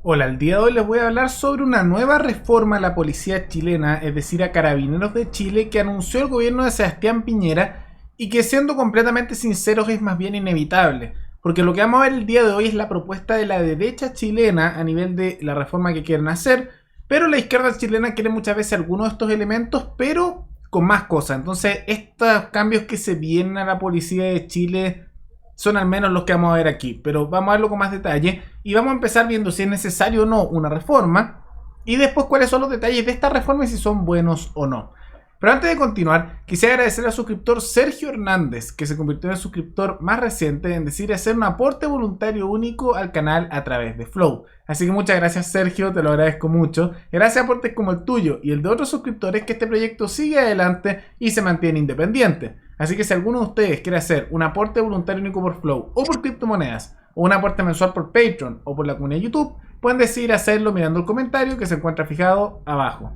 Hola, el día de hoy les voy a hablar sobre una nueva reforma a la policía chilena, es decir, a Carabineros de Chile, que anunció el gobierno de Sebastián Piñera y que, siendo completamente sinceros, es más bien inevitable. Porque lo que vamos a ver el día de hoy es la propuesta de la derecha chilena a nivel de la reforma que quieren hacer, pero la izquierda chilena quiere muchas veces algunos de estos elementos, pero con más cosas. Entonces, estos cambios que se vienen a la policía de Chile son al menos los que vamos a ver aquí, pero vamos a verlo con más detalle y vamos a empezar viendo si es necesario o no una reforma y después cuáles son los detalles de esta reforma y si son buenos o no. Pero antes de continuar, quisiera agradecer al suscriptor Sergio Hernández, que se convirtió en el suscriptor más reciente en decir hacer un aporte voluntario único al canal a través de Flow. Así que muchas gracias, Sergio, te lo agradezco mucho. Gracias a aportes como el tuyo y el de otros suscriptores que este proyecto sigue adelante y se mantiene independiente. Así que si alguno de ustedes quiere hacer un aporte voluntario único por Flow o por criptomonedas, o un aporte mensual por Patreon o por la comunidad de YouTube, pueden decidir hacerlo mirando el comentario que se encuentra fijado abajo.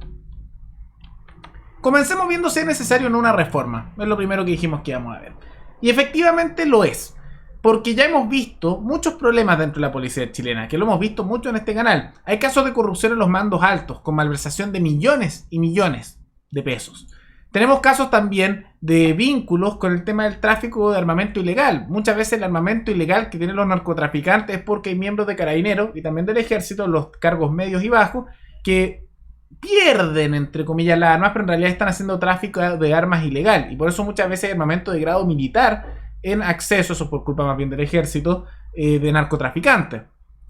Comencemos viendo si es necesario o no una reforma. Es lo primero que dijimos que íbamos a ver. Y efectivamente lo es. Porque ya hemos visto muchos problemas dentro de la policía chilena, que lo hemos visto mucho en este canal. Hay casos de corrupción en los mandos altos, con malversación de millones y millones de pesos. Tenemos casos también de vínculos con el tema del tráfico de armamento ilegal. Muchas veces el armamento ilegal que tienen los narcotraficantes es porque hay miembros de Carabineros y también del ejército, los cargos medios y bajos, que pierden, entre comillas, las armas, pero en realidad están haciendo tráfico de armas ilegal. Y por eso muchas veces hay armamento de grado militar en acceso, eso por culpa más bien del ejército, de narcotraficantes.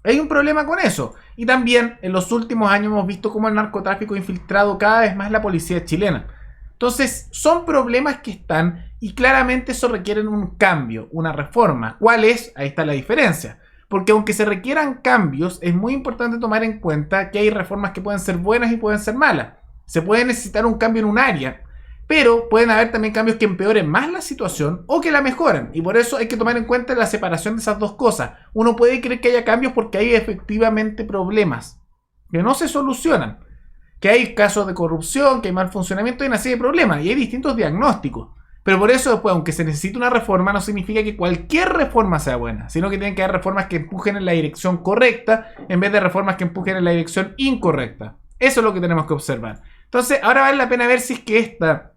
Hay un problema con eso. Y también en los últimos años hemos visto cómo el narcotráfico ha infiltrado cada vez más la policía chilena. Entonces, son problemas que están y claramente eso requieren un cambio, una reforma. ¿Cuál es? Ahí está la diferencia. Porque aunque se requieran cambios, es muy importante tomar en cuenta que hay reformas que pueden ser buenas y pueden ser malas. Se puede necesitar un cambio en un área, pero pueden haber también cambios que empeoren más la situación o que la mejoren. Y por eso hay que tomar en cuenta la separación de esas dos cosas. Uno puede creer que haya cambios porque hay efectivamente problemas que no se solucionan. Que hay casos de corrupción, que hay mal funcionamiento y una serie de problemas. Y hay distintos diagnósticos. Pero por eso después, aunque se necesite una reforma, no significa que cualquier reforma sea buena, sino que tienen que haber reformas que empujen en la dirección correcta en vez de reformas que empujen en la dirección incorrecta. Eso es lo que tenemos que observar. Entonces, ahora vale la pena ver si es que esta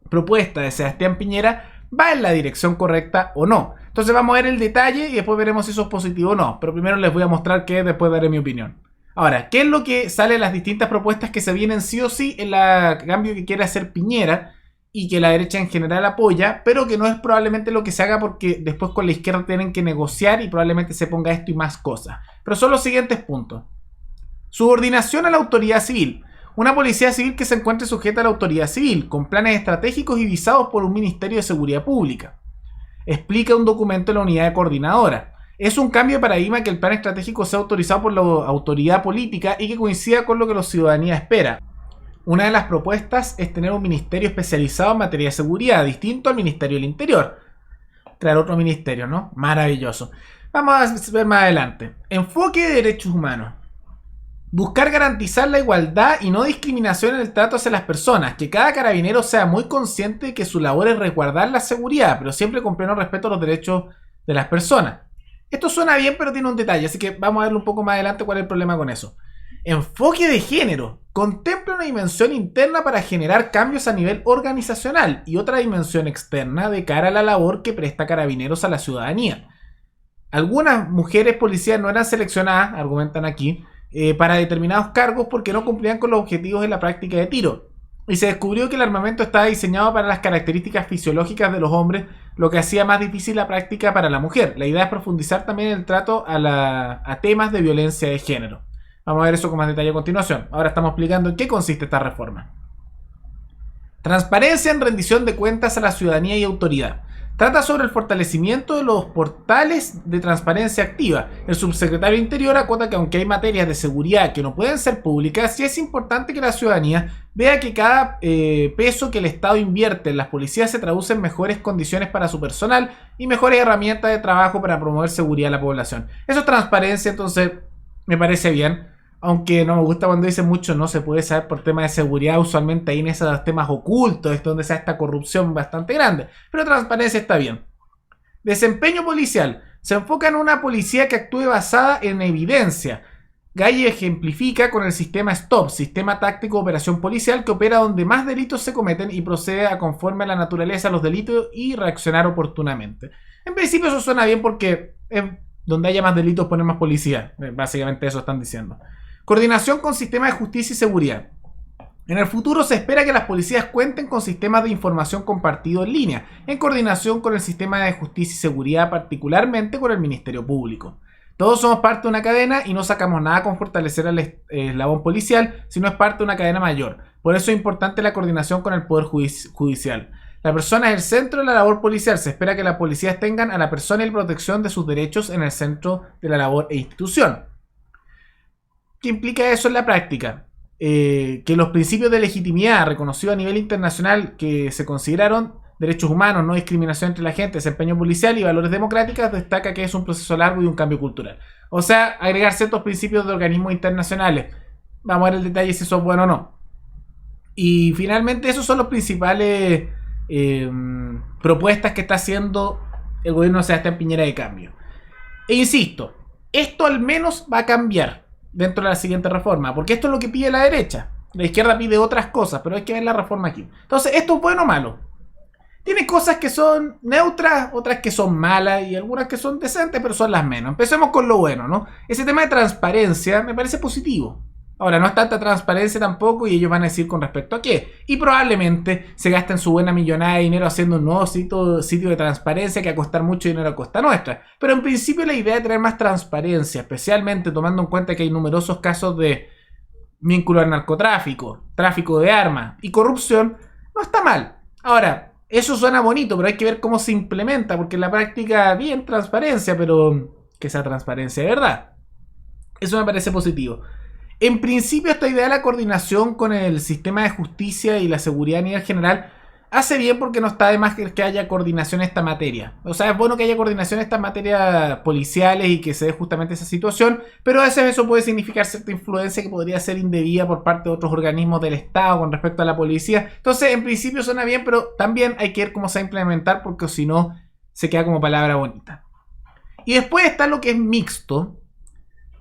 propuesta de Sebastián Piñera va en la dirección correcta o no. Entonces vamos a ver el detalle y después veremos si eso es positivo o no. Pero primero les voy a mostrar que después daré mi opinión. Ahora, ¿qué es lo que sale de las distintas propuestas que se vienen sí o sí en el cambio que quiere hacer Piñera? Y que la derecha en general apoya, pero que no es probablemente lo que se haga porque después con la izquierda tienen que negociar y probablemente se ponga esto y más cosas. Pero son los siguientes puntos. Subordinación a la autoridad civil. Una policía civil que se encuentre sujeta a la autoridad civil, con planes estratégicos y visados por un Ministerio de Seguridad Pública. Explica un documento de la unidad de coordinadora. Es un cambio de paradigma que el plan estratégico sea autorizado por la autoridad política y que coincida con lo que la ciudadanía espera. Una de las propuestas es tener un ministerio especializado en materia de seguridad, distinto al Ministerio del Interior. Crear otro ministerio, ¿no? Maravilloso. Vamos a ver más adelante. Enfoque de derechos humanos. Buscar garantizar la igualdad y no discriminación en el trato hacia las personas. Que cada carabinero sea muy consciente de que su labor es resguardar la seguridad, pero siempre con pleno respeto a los derechos de las personas. Esto suena bien, pero tiene un detalle, así que vamos a verlo un poco más adelante cuál es el problema con eso. Enfoque de género. Contempla una dimensión interna para generar cambios a nivel organizacional y otra dimensión externa de cara a la labor que presta Carabineros a la ciudadanía. Algunas mujeres policías no eran seleccionadas, argumentan aquí, para determinados cargos porque no cumplían con los objetivos en la práctica de tiro. Y se descubrió que el armamento estaba diseñado para las características fisiológicas de los hombres, lo que hacía más difícil la práctica para la mujer. La idea es profundizar también en el trato a temas de violencia de género. Vamos a ver eso con más detalle a continuación. Ahora estamos explicando en qué consiste esta reforma. Transparencia en rendición de cuentas a la ciudadanía y autoridad. Trata sobre el fortalecimiento de los portales de transparencia activa. El subsecretario Interior acota que aunque hay materias de seguridad que no pueden ser públicas, sí es importante que la ciudadanía vea que cada peso que el Estado invierte en las policías se traduce en mejores condiciones para su personal y mejores herramientas de trabajo para promover seguridad a la población. Eso es transparencia, entonces me parece bien. Aunque no me gusta cuando dicen mucho no se puede saber por temas de seguridad, usualmente ahí en esos temas ocultos es donde se da esta corrupción bastante grande. Pero transparencia está bien. Desempeño policial. Se enfoca en una policía que actúe basada en evidencia. Galle ejemplifica con el sistema STOP, Sistema Táctico de Operación Policial, que opera donde más delitos se cometen y procede a conforme a la naturaleza de los delitos y reaccionar oportunamente. En principio eso suena bien porque donde haya más delitos poner más policía. Básicamente eso están diciendo. Coordinación con sistemas de justicia y seguridad. En el futuro se espera que las policías cuenten con sistemas de información compartido en línea, en coordinación con el sistema de justicia y seguridad, particularmente con el Ministerio Público. Todos somos parte de una cadena y no sacamos nada con fortalecer el eslabón policial, sino es parte de una cadena mayor. Por eso es importante la coordinación con el Poder Judicial. La persona es el centro de la labor policial. Se espera que las policías tengan a la persona y la protección de sus derechos en el centro de la labor e institución. ¿Qué implica eso en la práctica? Que los principios de legitimidad reconocidos a nivel internacional que se consideraron derechos humanos, no discriminación entre la gente, desempeño policial y valores democráticos, destaca que es un proceso largo y un cambio cultural. O sea, agregar ciertos principios de organismos internacionales. Vamos a ver el detalle si eso es bueno o no. Y finalmente esos son los principales propuestas que está haciendo el gobierno de Sebastián Piñera de cambio. E insisto, esto al menos va a cambiar dentro de la siguiente reforma, porque esto es lo que pide la derecha. La izquierda pide otras cosas, pero hay que ver la reforma aquí. Entonces, ¿esto es bueno o malo? Tiene cosas que son neutras, otras que son malas y algunas que son decentes, pero son las menos. Empecemos con lo bueno, ¿no? Ese tema de transparencia me parece positivo. Ahora, no es tanta transparencia tampoco y ellos van a decir con respecto a qué. Y probablemente se gasten su buena millonada de dinero haciendo un nuevo sitio de transparencia que va a costar mucho dinero a costa nuestra. Pero en principio la idea de tener más transparencia, especialmente tomando en cuenta que hay numerosos casos de vínculo al narcotráfico, tráfico de armas y corrupción, no está mal. Ahora, eso suena bonito, pero hay que ver cómo se implementa, porque en la práctica, bien transparencia, pero que sea transparencia de verdad. Eso me parece positivo. En principio, esta idea de la coordinación con el sistema de justicia y la seguridad a nivel general hace bien porque no está de más que haya coordinación en esta materia. O sea, es bueno que haya coordinación en estas materias policiales y que se dé justamente esa situación, pero a veces eso puede significar cierta influencia que podría ser indebida por parte de otros organismos del Estado con respecto a la policía. Entonces, en principio suena bien, pero también hay que ver cómo se va a implementar porque si no, se queda como palabra bonita. Y después está lo que es mixto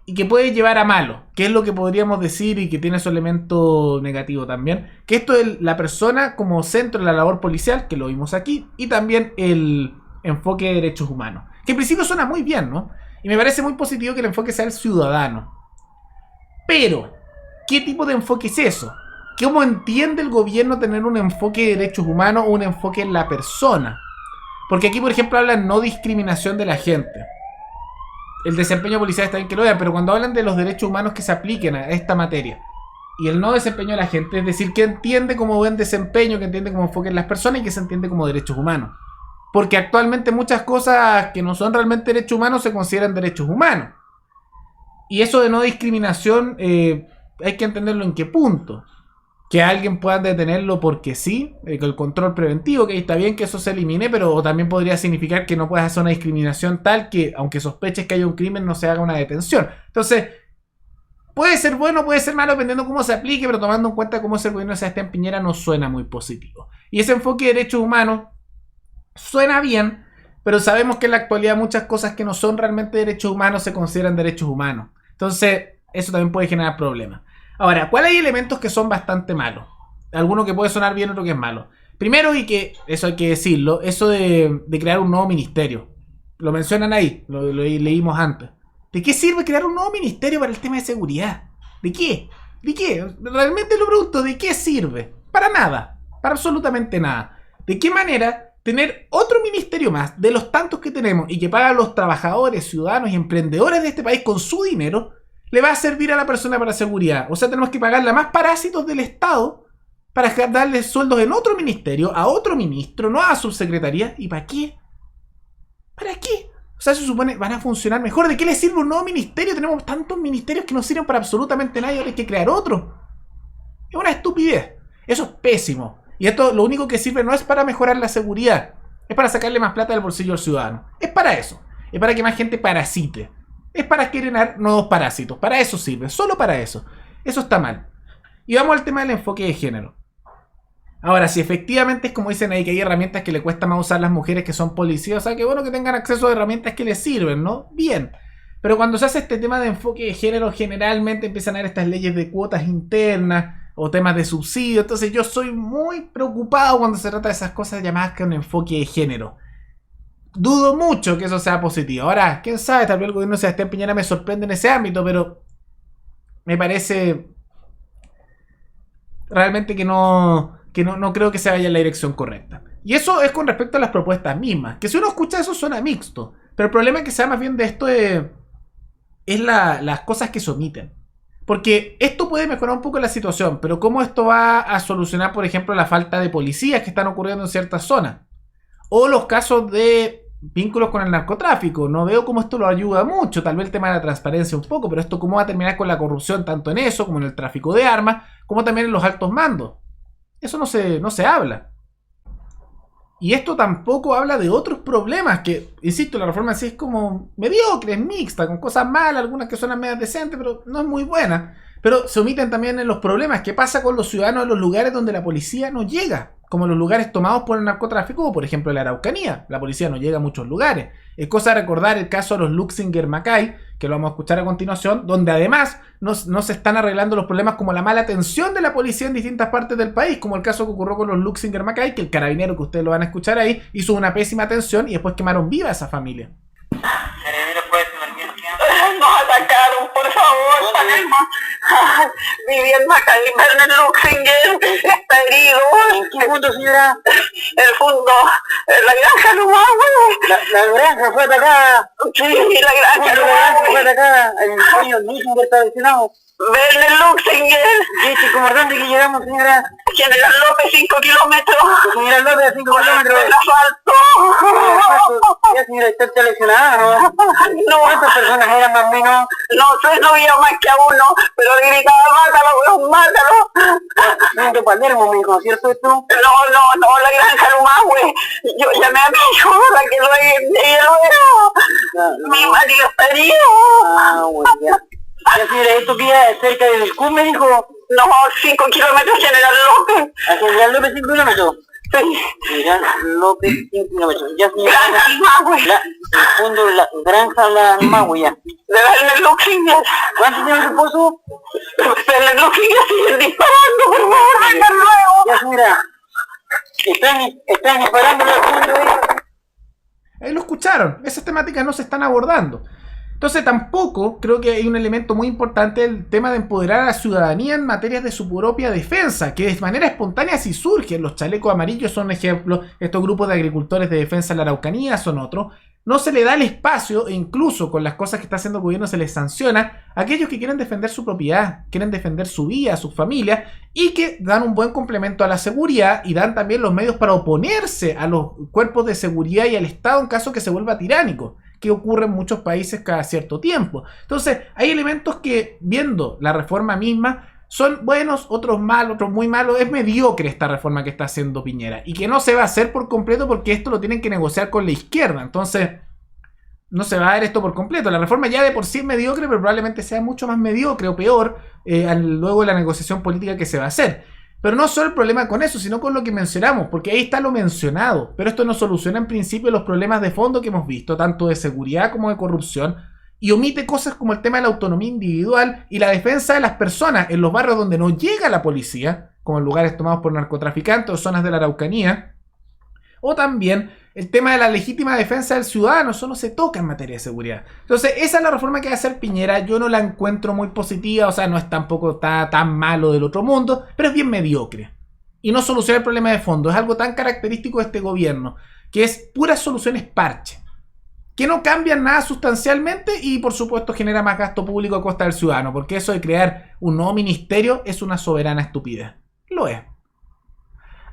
y que puede llevar a malo, que es lo que podríamos decir y que tiene su elemento negativo también, que esto es la persona como centro de la labor policial, que lo vimos aquí, y también el enfoque de derechos humanos, que en principio suena muy bien, ¿no? Y me parece muy positivo que el enfoque sea el ciudadano. Pero, ¿qué tipo de enfoque es eso? ¿Cómo entiende el gobierno tener un enfoque de derechos humanos o un enfoque en la persona? Porque aquí, por ejemplo, hablan no discriminación de la gente. El desempeño policial está bien que lo vean, pero cuando hablan de los derechos humanos que se apliquen a esta materia y el no desempeño de la gente, es decir, que entiende como buen desempeño, que entiende como enfoque en las personas y que se entiende como derechos humanos. Porque actualmente muchas cosas que no son realmente derechos humanos se consideran derechos humanos. Y eso de no discriminación hay que entenderlo en qué punto. Que alguien pueda detenerlo porque sí, el control preventivo, que está bien que eso se elimine, pero también podría significar que no puedas hacer una discriminación tal que, aunque sospeches que haya un crimen, no se haga una detención. Entonces, puede ser bueno, puede ser malo, dependiendo cómo se aplique, pero tomando en cuenta cómo es el gobierno de Sebastián Piñera, no suena muy positivo. Y ese enfoque de derechos humanos suena bien, pero sabemos que en la actualidad muchas cosas que no son realmente derechos humanos se consideran derechos humanos. Entonces, eso también puede generar problemas. Ahora, ¿cuál hay elementos que son bastante malos? Alguno que puede sonar bien, otro que es malo. Primero, y que eso hay que decirlo, eso de crear un nuevo ministerio. Lo mencionan ahí, lo leímos antes. ¿De qué sirve crear un nuevo ministerio para el tema de seguridad? ¿De qué? ¿De qué? Realmente lo pregunto, ¿de qué sirve? Para nada, para absolutamente nada. ¿De qué manera tener otro ministerio más de los tantos que tenemos y que pagan los trabajadores, ciudadanos y emprendedores de este país con su dinero le va a servir a la persona para seguridad? O sea, tenemos que pagarle a más parásitos del Estado para darle sueldos en otro ministerio, a otro ministro, no a subsecretaría. ¿Y para qué? ¿Para qué? O sea, se supone van a funcionar mejor. ¿De qué le sirve un nuevo ministerio? Tenemos tantos ministerios que no sirven para absolutamente nada y ahora hay que crear otro. Es una estupidez. Eso es pésimo. Y esto lo único que sirve no es para mejorar la seguridad, es para sacarle más plata del bolsillo al ciudadano. Es para eso. Es para que más gente parasite. Es para crear nuevos parásitos. Para eso sirve. Solo para eso. Eso está mal. Y vamos al tema del enfoque de género. Ahora, si efectivamente es como dicen ahí, que hay herramientas que le cuesta más usar a las mujeres que son policías, o sea, que bueno que tengan acceso a herramientas que les sirven, ¿no? Bien. Pero cuando se hace este tema de enfoque de género, generalmente empiezan a haber estas leyes de cuotas internas o temas de subsidio. Entonces yo soy muy preocupado cuando se trata de esas cosas llamadas que un enfoque de género. Dudo mucho que eso sea positivo. Ahora, quién sabe, tal vez el gobierno de Sebastián Piñera me sorprende en ese ámbito, pero me parece realmente que no creo que se vaya en la dirección correcta. Y eso es con respecto a las propuestas mismas, que si uno escucha eso suena mixto, pero el problema es que sea más bien de esto es las cosas que se omiten. Porque esto puede mejorar un poco la situación, pero ¿cómo esto va a solucionar, por ejemplo, la falta de policías que están ocurriendo en ciertas zonas? O los casos de vínculos con el narcotráfico. No veo cómo esto lo ayuda mucho. Tal vez el tema de la transparencia un poco, pero esto cómo va a terminar con la corrupción tanto en eso, como en el tráfico de armas, como también en los altos mandos. Eso no se habla. Y esto tampoco habla de otros problemas que, insisto, la reforma en sí es como mediocre, es mixta, con cosas malas, algunas que suenan medias decentes, pero no es muy buena. Pero se omiten también en los problemas. ¿Qué pasa con los ciudadanos en los lugares donde la policía no llega? Como los lugares tomados por el narcotráfico, o por ejemplo la Araucanía. La policía no llega a muchos lugares. Es cosa de recordar el caso de los Luxinger-Mackay, que lo vamos a escuchar a continuación, donde además no se están arreglando los problemas como la mala atención de la policía en distintas partes del país, como el caso que ocurrió con los Luxinger-Mackay, que el carabinero que ustedes lo van a escuchar ahí hizo una pésima atención y después quemaron viva a esa familia. Nos atacaron, por favor, tenemos vivienda acá en el Luxinger, está herido. ¿En qué punto, señora? El fondo, la granja nomás, güey. La granja fue atacada. Sí, la granja nomás. Fue atacada. El dueño Luxinger está lesionado. Ven el Luxinger. ¿Qué comandante que llegamos, señora? General López, 5 kilómetros. Señora López, a 5 kilómetros. El asfalto. Ya, señora, está lesionada, ¿no? No, ¿Cuántas personas eran más o menos? no sé, no había más que a uno, pero gritaba, mátalo, weón, mátalo. Señor Palermo, me dijo, ¿cierto esto? No, la granja nomás, güey. Yo llamé a mi hijo, la que lo veo. Mi marido está herido. Ah, bueno, ya. Ya, señora, ¿esto queda cerca del CUM, me dijo? No, 5 kilómetros, General López. ¿A General López 5 kilómetros? Sí. General López 5 kilómetros. Ya, señora. Granja Magüey. El fondo, la granja, la Magüey, ya. De ver el Luxinger. ¿Cuánto tiene su esposo? Pero el Luxinger sigue disparando, por favor, vengan luego. Ya, señora. Están disparando al fondo de ellos. Ahí lo escucharon. Esas temáticas no se están abordando. Entonces tampoco creo que hay un elemento muy importante el tema de empoderar a la ciudadanía en materias de su propia defensa, que de manera espontánea sí surgen. Los chalecos amarillos son un ejemplo, estos grupos de agricultores de defensa de la Araucanía son otros. No se le da el espacio e incluso con las cosas que está haciendo el gobierno se les sanciona a aquellos que quieren defender su propiedad, quieren defender su vida, su familia y que dan un buen complemento a la seguridad y dan también los medios para oponerse a los cuerpos de seguridad y al Estado en caso que se vuelva tiránico, que ocurre en muchos países cada cierto tiempo. Entonces, hay elementos que, viendo la reforma misma, son buenos, otros malos, otros muy malos. Es mediocre esta reforma que está haciendo Piñera y que no se va a hacer por completo porque esto lo tienen que negociar con la izquierda. Entonces, no se va a dar esto por completo. La reforma ya de por sí es mediocre, pero probablemente sea mucho más mediocre o peor luego de la negociación política que se va a hacer. Pero no solo el problema con eso, sino con lo que mencionamos, porque ahí está lo mencionado. Pero esto no soluciona en principio los problemas de fondo que hemos visto, tanto de seguridad como de corrupción, y omite cosas como el tema de la autonomía individual y la defensa de las personas en los barrios donde no llega la policía, como en lugares tomados por narcotraficantes o zonas de la Araucanía, o también el tema de la legítima defensa del ciudadano. Eso no se toca en materia de seguridad. Entonces, esa es la reforma que va a hacer Piñera. Yo no la encuentro muy positiva, o sea, no es tampoco tan malo del otro mundo, pero es bien mediocre. Y no soluciona el problema de fondo. Es algo tan característico de este gobierno, que es puras soluciones parche, que no cambian nada sustancialmente y por supuesto genera más gasto público a costa del ciudadano, porque eso de crear un nuevo ministerio es una soberana estupidez. Lo es.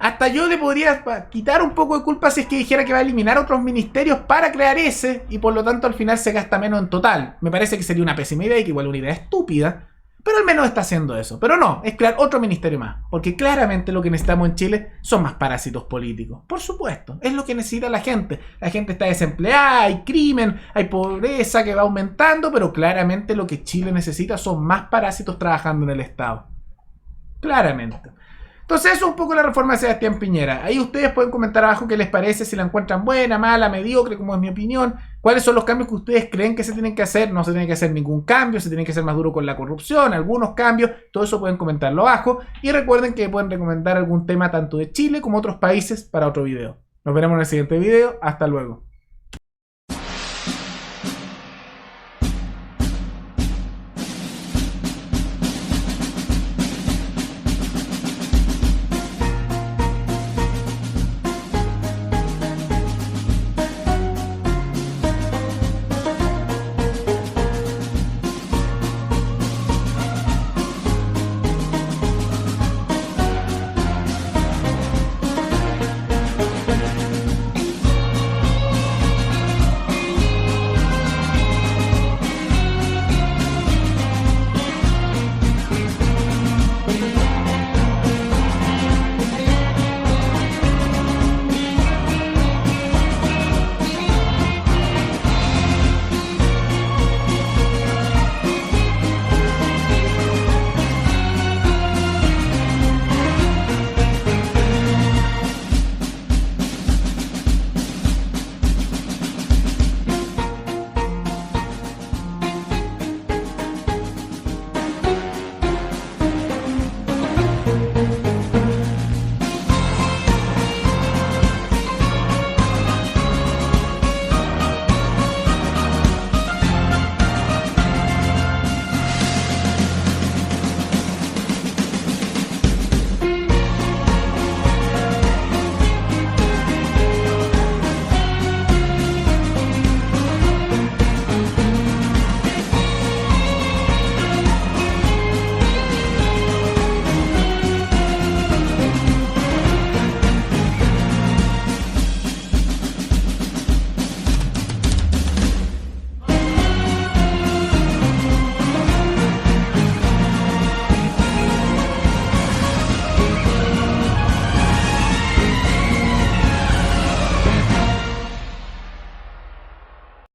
Hasta yo le podría quitar un poco de culpa si es que dijera que va a eliminar otros ministerios para crear ese y por lo tanto al final se gasta menos en total. Me parece que sería una pésima idea y que igual una idea estúpida, pero al menos está haciendo eso. Pero no, es crear otro ministerio más, porque claramente lo que necesitamos en Chile son más parásitos políticos. Por supuesto, es lo que necesita la gente. La gente está desempleada, hay crimen, hay pobreza que va aumentando, pero claramente lo que Chile necesita son más parásitos trabajando en el Estado. Claramente. Entonces eso es un poco la reforma de Sebastián Piñera. Ahí ustedes pueden comentar abajo qué les parece, si la encuentran buena, mala, mediocre, como es mi opinión. ¿Cuáles son los cambios que ustedes creen que se tienen que hacer? No se tiene que hacer ningún cambio, se tiene que ser más duro con la corrupción, algunos cambios, todo eso pueden comentarlo abajo. Y recuerden que pueden recomendar algún tema tanto de Chile como otros países para otro video. Nos veremos en el siguiente video, hasta luego.